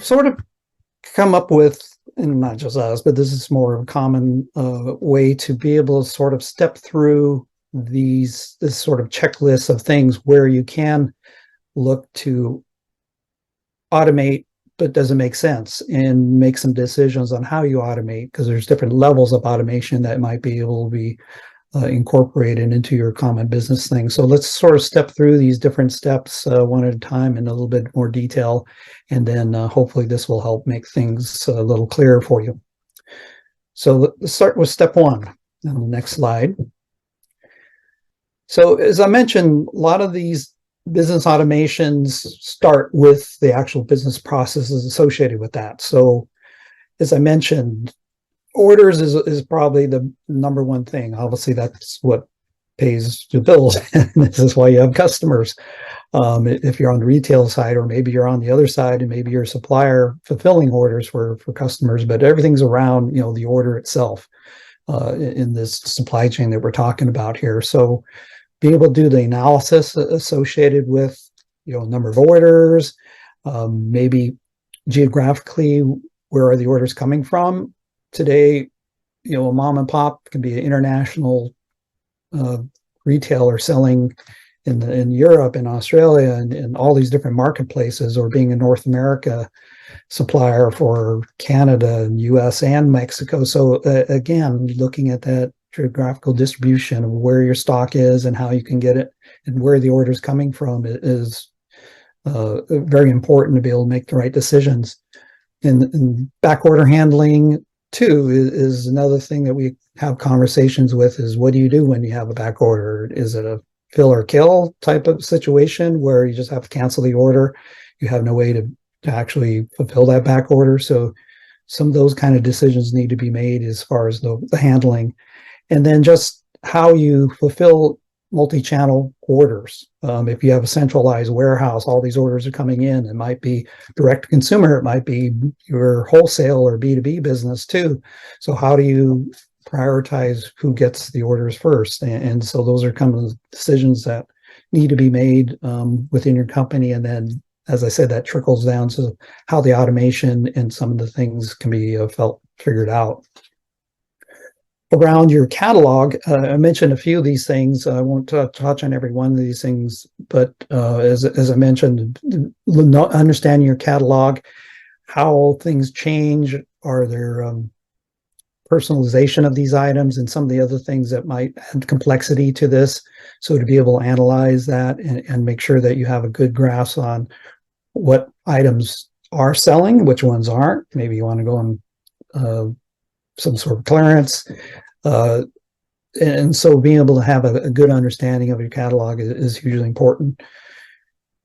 sort of come up with, and not just us, but this is more of a common way to be able to sort of step through this sort of checklist of things where you can look to automate, but doesn't make sense, and make some decisions on how you automate, because there's different levels of automation that might be able to be incorporated into your common business thing. So let's sort of step through these different steps one at a time in a little bit more detail, and then hopefully this will help make things a little clearer for you. So let's start with step one on the next slide. So as I mentioned, a lot of these business automations start with the actual business processes associated with that. So as I mentioned, orders is probably the number one thing. Obviously, that's what pays the bills. And this is why you have customers. If you're on the retail side, or maybe you're on the other side, and maybe you're a supplier fulfilling orders for customers, but everything's around, the order itself in this supply chain that we're talking about here. So be able to do the analysis associated with, number of orders, maybe geographically, where are the orders coming from? Today, a mom and pop can be an international retailer selling in Europe and Australia and all these different marketplaces, or being a North America supplier for Canada and US and Mexico. So again, looking at that geographical distribution of where your stock is and how you can get it and where the order is coming from is very important to be able to make the right decisions. And back order handling too is another thing that we have conversations with, is what do you do when you have a back order? Is it a fill or kill type of situation where you just have to cancel the order? You have no way to actually fulfill that back order. So some of those kind of decisions need to be made as far as the handling. And then just how you fulfill multi-channel orders. If you have a centralized warehouse, all these orders are coming in. It might be direct to consumer. It might be your wholesale or B2B business too. So how do you prioritize who gets the orders first? And so those are kind of decisions that need to be made within your company. And then, as I said, that trickles down to how the automation and some of the things can be figured out. Around your catalog, I mentioned a few of these things. I won't touch on every one of these things, but as I mentioned, understanding your catalog, how things change, are there personalization of these items, and some of the other things that might add complexity to this. So to be able to analyze that and make sure that you have a good grasp on what items are selling, which ones aren't. Maybe you want to go on some sort of clearance. And so being able to have a good understanding of your catalog is hugely important.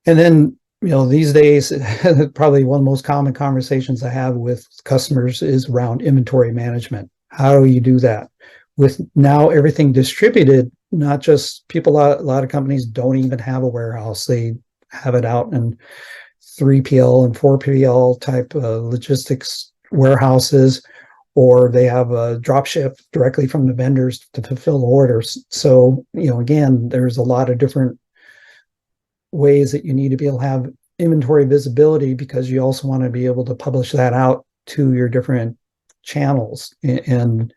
And then, these days, probably one of the most common conversations I have with customers is around inventory management. How do you do that? With now everything distributed, not just people, a lot of companies don't even have a warehouse. They have it out in 3PL and 4PL type logistics warehouses, or they have a drop ship directly from the vendors to fulfill orders. So, again, there's a lot of different ways that you need to be able to have inventory visibility, because you also want to be able to publish that out to your different channels and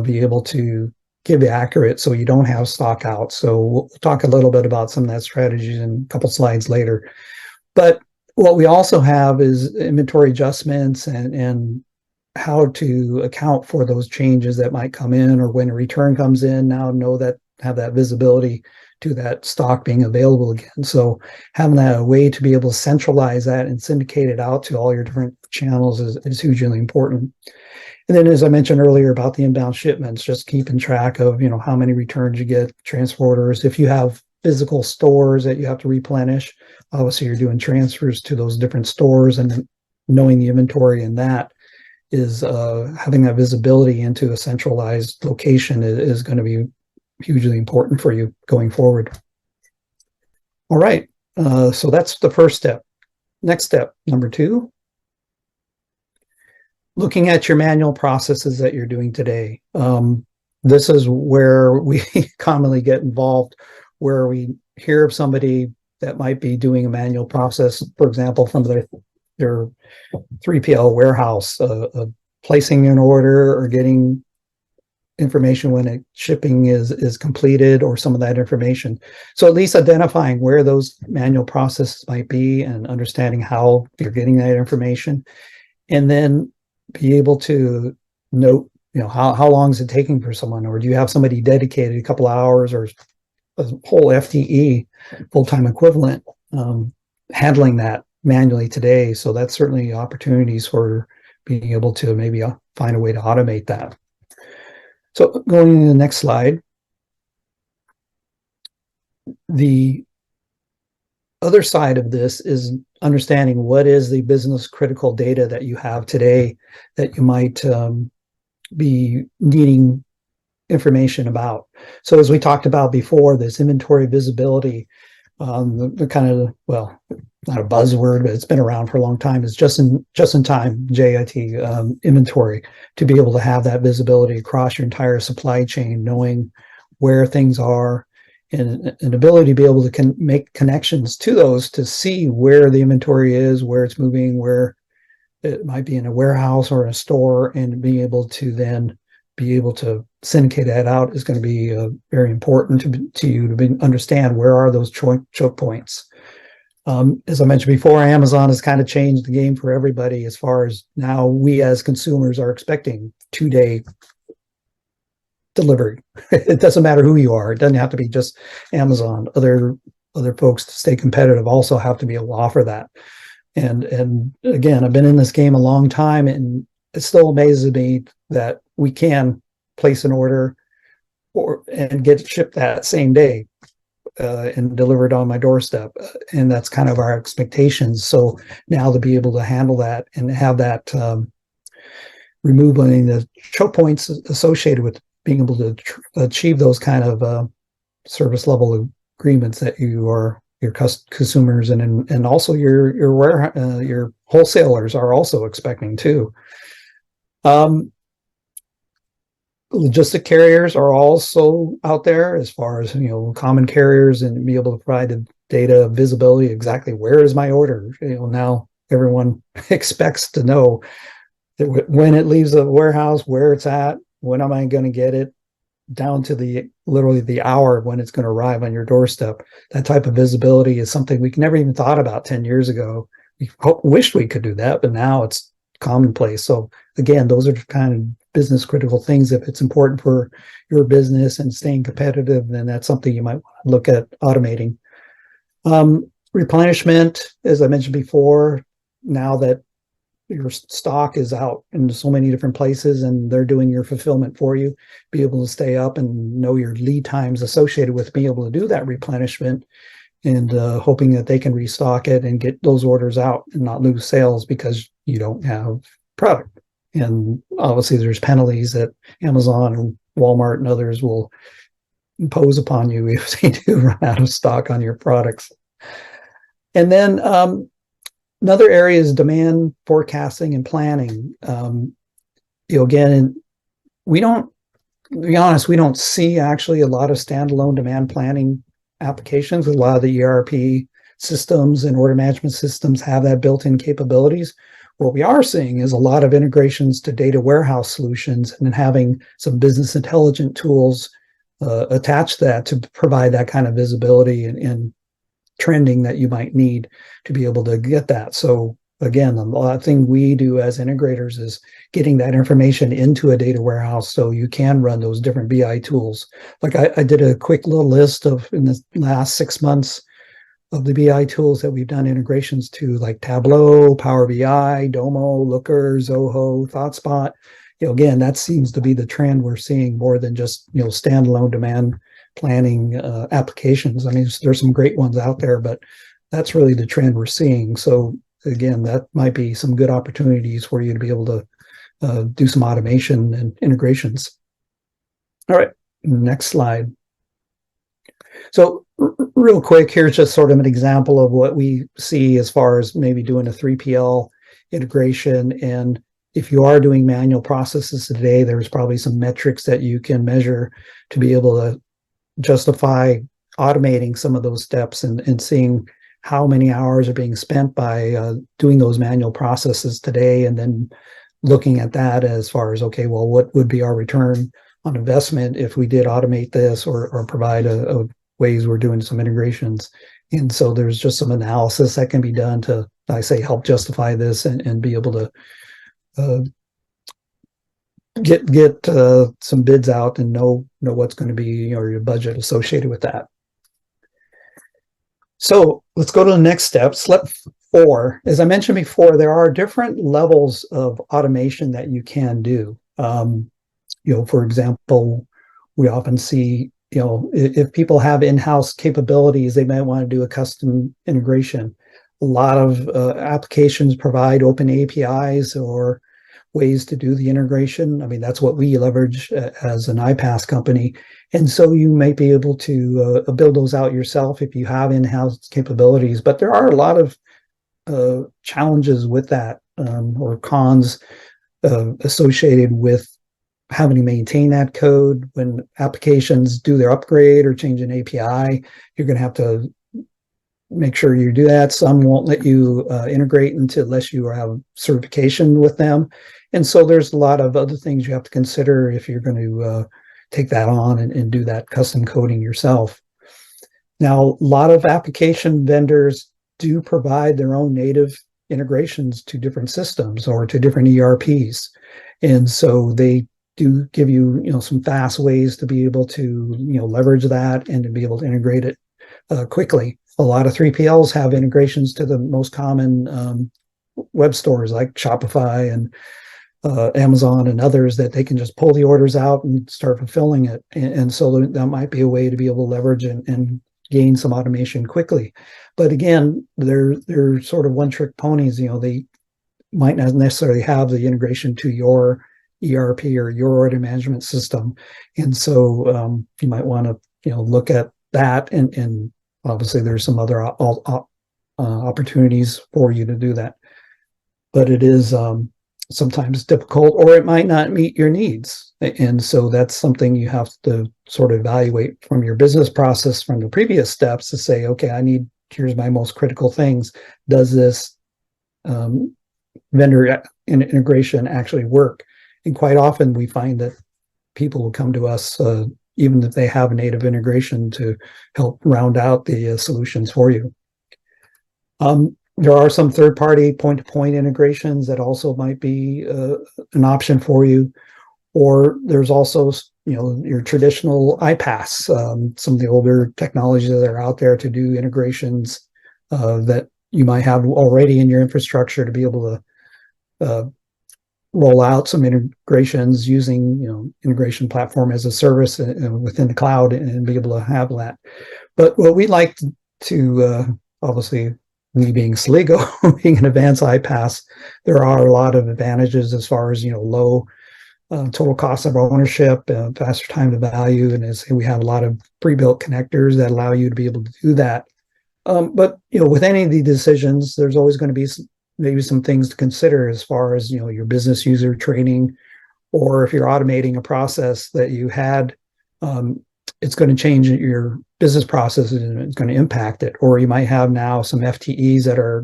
be able to give it accurate so you don't have stock out. So we'll talk a little bit about some of that strategies in a couple slides later. But what we also have is inventory adjustments and how to account for those changes that might come in, or when a return comes in, now have that visibility to that stock being available again. So having that way to be able to centralize that and syndicate it out to all your different channels is hugely important. And then, as I mentioned earlier about the inbound shipments, just keeping track of, how many returns you get, transporters. If you have physical stores that you have to replenish, obviously you're doing transfers to those different stores, and knowing the inventory in that is having that visibility into a centralized location is going to be hugely important for you going forward. All right, so that's the first step. Next step, number 2, looking at your manual processes that you're doing today. This is where we commonly get involved, where we hear of somebody that might be doing a manual process, for example, from their their 3PL warehouse, placing an order or getting information when shipping is completed, or some of that information. So at least identifying where those manual processes might be and understanding how you're getting that information, and then be able to note, how long is it taking for someone, or do you have somebody dedicated a couple hours or a whole FTE, full-time equivalent, handling that manually today. So that's certainly opportunities for being able to maybe find a way to automate that. So going to the next slide, the other side of this is understanding what is the business critical data that you have today that you might be needing information about. So as we talked about before, this inventory visibility, the kind of, well, not a buzzword, but it's been around for a long time, is just in time JIT, inventory, to be able to have that visibility across your entire supply chain, knowing where things are, and an ability to be able to make connections to those to see where the inventory is, where it's moving, where it might be in a warehouse or a store, and being able to then be able to syndicate that out is going to be very important to you to understand where are those choke points. As I mentioned before, Amazon has kind of changed the game for everybody, as far as now we as consumers are expecting 2-day delivery. It doesn't matter who you are. It doesn't have to be just Amazon. Other folks, to stay competitive, also have to be able to offer that. And again, I've been in this game a long time, and it still amazes me that we can place an order and get it shipped that same day and delivered on my doorstep. And that's kind of our expectations. So now to be able to handle that and have that removing the choke points associated with being able to achieve those kind of service level agreements that your consumers and also your wholesalers are also expecting too. Logistic carriers are also out there, as far as common carriers, and be able to provide the data visibility exactly where is my order. Now everyone expects to know that when it leaves the warehouse, where it's at, when am I going to get it, down to literally the hour when it's going to arrive on your doorstep. That type of visibility is something we never even thought about 10 years ago. We wished we could do that, but now it's commonplace. So again, those are kind of business critical things. If it's important for your business and staying competitive, then that's something you might look at automating. Replenishment, as I mentioned before, now that your stock is out in so many different places and they're doing your fulfillment for you, be able to stay up and know your lead times associated with being able to do that replenishment, and hoping that they can restock it and get those orders out and not lose sales because you don't have product. And obviously there's penalties that Amazon and Walmart and others will impose upon you if they do run out of stock on your products. And then another area is demand forecasting and planning. Again, we don't, to be honest, we don't see actually a lot of standalone demand planning applications. A lot of the ERP systems and order management systems have that built-in capabilities. What we are seeing is a lot of integrations to data warehouse solutions, and then having some business intelligence tools attached to that to provide that kind of visibility and trending that you might need to be able to get that. So again, the lot of thing we do as integrators is getting that information into a data warehouse so you can run those different BI tools. Like I did a quick little list of, in the last 6 months, of the BI tools that we've done integrations to, like Tableau, Power BI, Domo, Looker, Zoho, ThoughtSpot. Again, that seems to be the trend we're seeing more than just standalone demand planning applications. I mean, there's some great ones out there, but that's really the trend we're seeing. So again, that might be some good opportunities for you to be able to do some automation and integrations. All right, next slide. So real quick, here's just sort of an example of what we see as far as maybe doing a 3PL integration. And if you are doing manual processes today, there's probably some metrics that you can measure to be able to justify automating some of those steps and seeing how many hours are being spent by doing those manual processes today, and then looking at that as far as, okay, well, what would be our return on investment if we did automate this or provide a ways we're doing some integrations. And so there's just some analysis that can be done to, I say, help justify this and be able to get some bids out and know what's going to be your budget associated with that. So let's go to the next step. Step 4. As I mentioned before, there are different levels of automation that you can do. For example, we often see, if people have in-house capabilities, they might want to do a custom integration. A lot of applications provide open APIs or ways to do the integration. I mean, that's what we leverage as an iPaaS company. And so you might be able to build those out yourself if you have in-house capabilities. But there are a lot of challenges with that, or cons associated with having to maintain that code. When applications do their upgrade or change an API, you're going to have to make sure you do that. Some won't let you integrate unless you have certification with them. And so there's a lot of other things you have to consider if you're going to take that on and do that custom coding yourself. Now, a lot of application vendors do provide their own native integrations to different systems or to different ERPs. And so they do give you, some fast ways to be able to, leverage that and to be able to integrate it quickly. A lot of 3PLs have integrations to the most common web stores like Shopify and Amazon and others that they can just pull the orders out and start fulfilling it. And so that might be a way to be able to leverage and gain some automation quickly. But again, they're sort of one-trick ponies. They might not necessarily have the integration to your ERP or your order management system. And so you might want to, look at that. And obviously there's some other opportunities for you to do that. But it is sometimes difficult, or it might not meet your needs. And so that's something you have to sort of evaluate from your business process from the previous steps to say, okay, here's my most critical things. Does this vendor integration actually work? And quite often we find that people will come to us, even if they have a native integration, to help round out the solutions for you. There are some third-party point-to-point integrations that also might be an option for you. Or there's also, your traditional iPaaS, some of the older technologies that are out there to do integrations that you might have already in your infrastructure to be able to roll out some integrations using, integration platform as a service within the cloud and be able to have that. But what we like to obviously, we being Celigo, being an advanced iPaaS, there are a lot of advantages as far as, low total cost of ownership, faster time to value. And as we have a lot of pre-built connectors that allow you to be able to do that. But, with any of the decisions, there's always going to be maybe some things to consider as far as, your business user training, or if you're automating a process that you had, it's going to change your business processes and it's going to impact it. Or you might have now some FTEs that are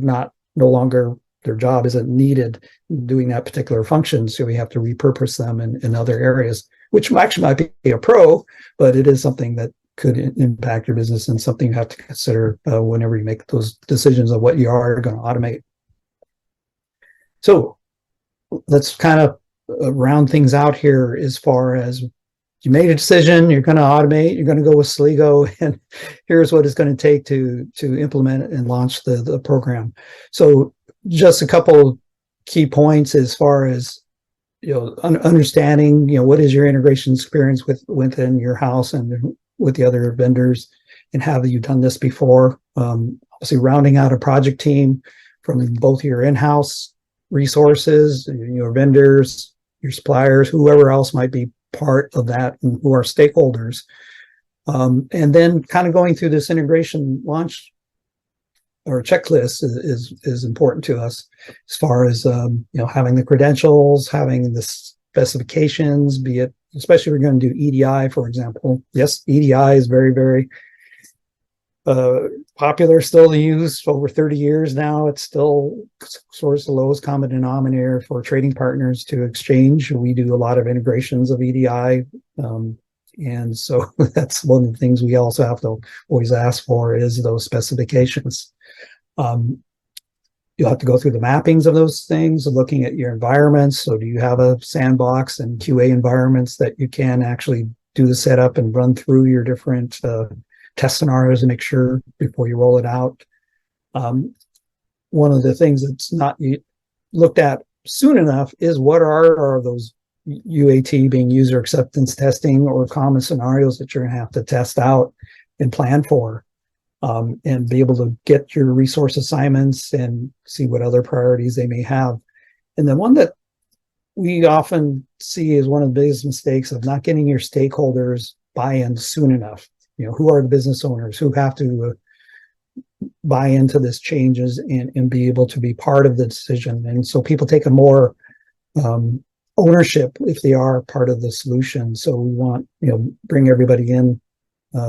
no longer, their job isn't needed doing that particular function. So we have to repurpose them in other areas, which actually might be a pro, but it is something that could impact your business and something you have to consider whenever you make those decisions of what you are going to automate. So let's kind of round things out here as far as you made a decision, you're going to automate, you're going to go with Celigo, and here's what it's going to take to implement and launch the program. So just a couple of key points as far as, understanding, what is your integration experience within your house and with the other vendors, and have you done this before? Obviously, rounding out a project team from both your in-house resources, your vendors, your suppliers, whoever else might be part of that and who are stakeholders. And then kind of going through this integration launch or checklist is important to us as far as, having the credentials, having the specifications, be it, especially if we're going to do EDI, for example. Yes, EDI is very, very popular still to use for over 30 years now. It's still sort of the lowest common denominator for trading partners to exchange. We do a lot of integrations of EDI. And so that's one of the things we also have to always ask for is those specifications. You'll have to go through the mappings of those things, looking at your environments. So do you have a sandbox and QA environments that you can actually do the setup and run through your different test scenarios and make sure before you roll it out? One of the things that's not looked at soon enough is what are those UAT, being user acceptance testing, or common scenarios that you're going to have to test out and plan for, and be able to get your resource assignments and see what other priorities they may have. And the one that we often see is one of the biggest mistakes of not getting your stakeholders buy-in soon enough. Who are the business owners who have to buy into this changes and be able to be part of the decision. And so people take a more ownership if they are part of the solution. So we want, bring everybody in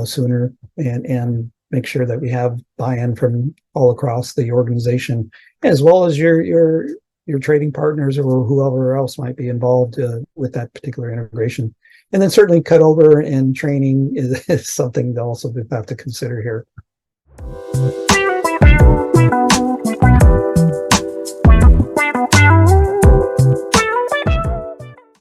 sooner and make sure that we have buy-in from all across the organization, as well as your trading partners or whoever else might be involved with that particular integration. And then certainly cut over and training is something that also we have to consider here.